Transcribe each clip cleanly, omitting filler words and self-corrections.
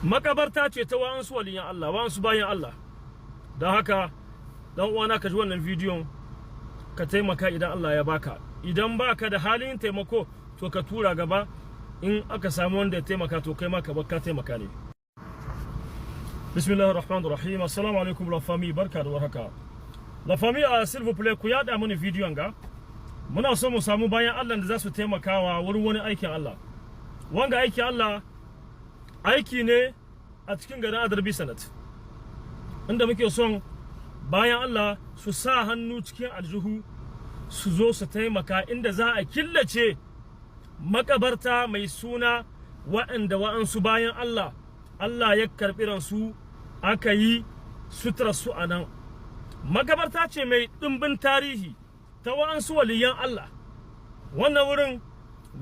makabarta ce ta wa'ansu waliyan Allah, wa'ansu bayan Allah. Don haka dan uwana ka ji wannan bidiyon ka taimaka idan Allah ya baka. Idan baka da halin taimako to ka tura gaba, in aka samu wanda ya taimaka to kai ma ka taimaka ne. Bismillahir Rahmanir Rahim. Assalamu alaikum la famille, barka da warhaka. La famille, s'il vous plaît, ku yada mini bidiyon ga. Muna so mu samu bayan Allah da za su taimakawa wurin wani aikin Allah. Wanga aikin Allah aiki ne a cikin garin Adarbi Sanat, inda muke son bayan Allah su sa hannu cikin aljihu su zo su taimaka, inda za a killace makabarta mai suna waɗanda wa'ansu bayan Allah ya karɓi ransu aka yi sutura su a nan. Makabarta ce mai ɗimbin tarihi ta wa'ansu waliyan Allah. Wannan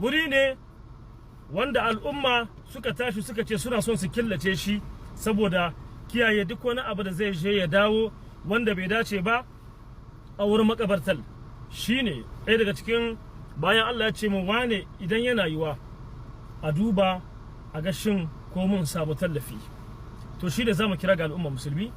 wuri ne wanda al'umma suka tashi suka ce suna son su killace shi saboda kiyaye duk wani abu da zai je ya dawo wanda bai dace ba a wurin makabartar. Shine ɗaya daga cikin bayan Allah ya ce mu wane idan yana yiwa a duba a ga shin ko mun samu tallafi. To shi da zamu kira ga al'umma musulmi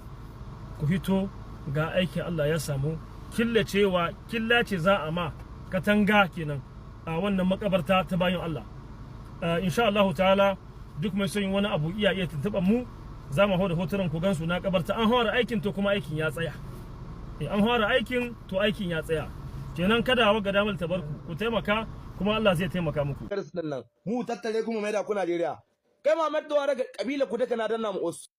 ku fito ga aikin Allah ya samu killace za a ma katanga kenan a wannan makabarta ta bayan Allah. Insha Allah ta'ala duk mai son wani abu iya tuntuɓa mu, za mu hau da hotunan ku gansu na kabarta. An fara aikin to kuma aikin ya tsaya. An fara aikin to aikin ya tsaya. Kenan kada wa gadamul tabarku ku taimaka kuma Allah zai taimaka muku. Mu tattare kuma mai da ku Najeriya. Kai Muhammad da wara kabila ku duka na danna mu os.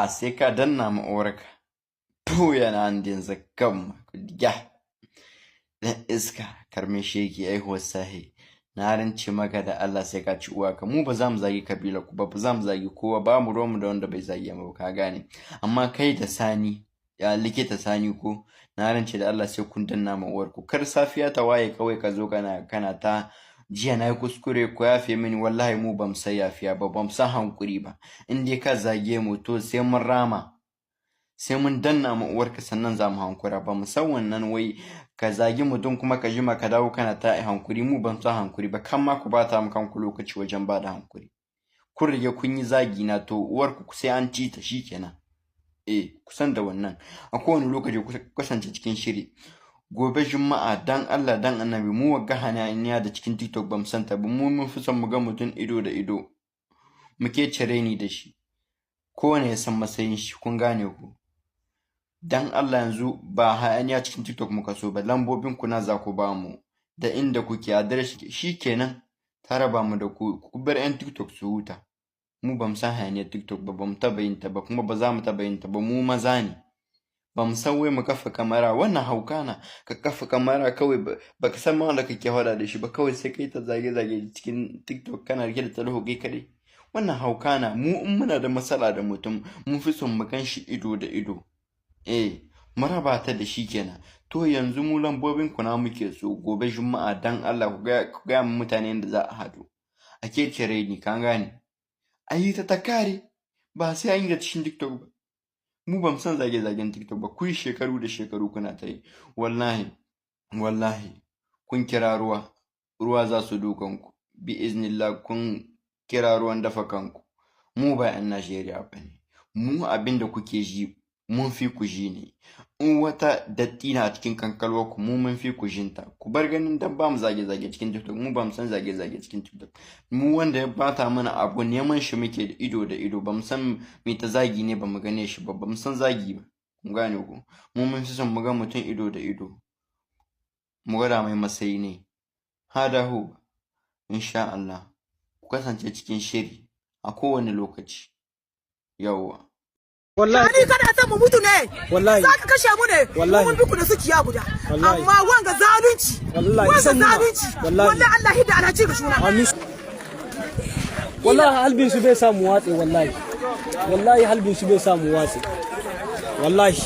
Sai ka danna mu uwarka. To yana andin zakkan ya. Dan iska karme sheki aihuwar sahi. Na rance maka da Allah sai ka ci uwa ka. Mu ba za mu zagi kabila ku ba za mu zagi kowa, ba mu romu da wanda bai zagi mu ka gane. Amma kai da Sani, ya likita Sani ko, na rance da Allah sai kun danna mu uwar ku. Kar safiya ta waye kawai ka zo kana ta jiya na yi kuskure ku yafe mini, wallahi mu bam sai yafiya ba, bam san hankuri ba. In dai ka zage mu to sai mun rama, sai mun danna mu uwarka sannan za mu hankura. Ba mu san wannan wai ka zagi mutum kuma ka jima ka dawo kana ta hankuri. Mu ban san hankuri ba, kan ma ku bata mu kanku lokaci wajen ba da hankuri. Kun rige kun yi zagi na to uwarku sai an ci ta shikenan. Kusan da wannan a kowane lokaci ku kasance cikin shiri. Gobe Juma'a dan Allah dan Annabi mu wagga hananiya da cikin TikTok bam san ta ba. Mu mun fi son mu ga mutum ido da ido, muke cire ni da shi, kowane ya san matsayin shi. Kun gane ku? Dan Allah yanzu ba hayaniya cikin TikTok muka so ba, lambobin ku na za ku ba mu da inda kuke address shikenan, ta raba mu da ku bar yan TikTok su huta. Mu bam san hayaniyar TikTok ba, bam taba yin ta ba kuma ba za mu taba yin ta ba. Mu maza ne, bam san wai mu kafa kamera. Wannan hauka na ka kafa kamera kawai ba ka san ma wanda kake hada da shi ba, kawai sai kai ta zage cikin TikTok kana rike da talho kai kadai. Wannan hauka na. Mu in muna da matsala da mutum mun fi son mu kan shi ido da ido. Maraba ta da shi kenan. To yanzu mu lambobin ku na muke so. Gobe Juma'a dan Allah ku ga mutane da za a hadu a ke cire ni, kan gane. Ayi ta kare ba sai an yi da cikin TikTok ba. Mu bam san zage-zagen TikTok ba. Kun shekaru da shekaru kuna ta yi. Wallahi kun kira ruwa za su dukan ku bi iznillah. Kun kira ruwan dafa kanku. Mu ba 'yan Najeriya ba ne. Mu abinda kuke ji mun fi ku ji ne. In wata datti na cikin kankalwa ku, mu mun fi ku jinta. Ku bar ganin dan ba mu zage-zage cikin TikTok. Mu ba mu san zage-zage cikin TikTok. Mu wanda ya bata mana abu neman shi muke da ido da ido. Ba mu san me ta zagi ne, ba mu gane shi ba, ba mu san zagi ba. Kun gane ku? Mu mun fi son mu ga mutum ido da ido, mu gwada mai matsayi ne. Hadahu insha Allah ku kasance cikin shiri a kowane lokaci. Yawwa. Wallahi kada ta mu mutu ne. Wallahi za ka kashe mu ne. Wallahi mun biku da sukiya guda. Amma wanga zalunci. Wallahi Allah hidda ana ci ga shuna. Amin. Wallahi halbin su bai samu watsi. Wallahi halbin su bai samu watsi. Wallahi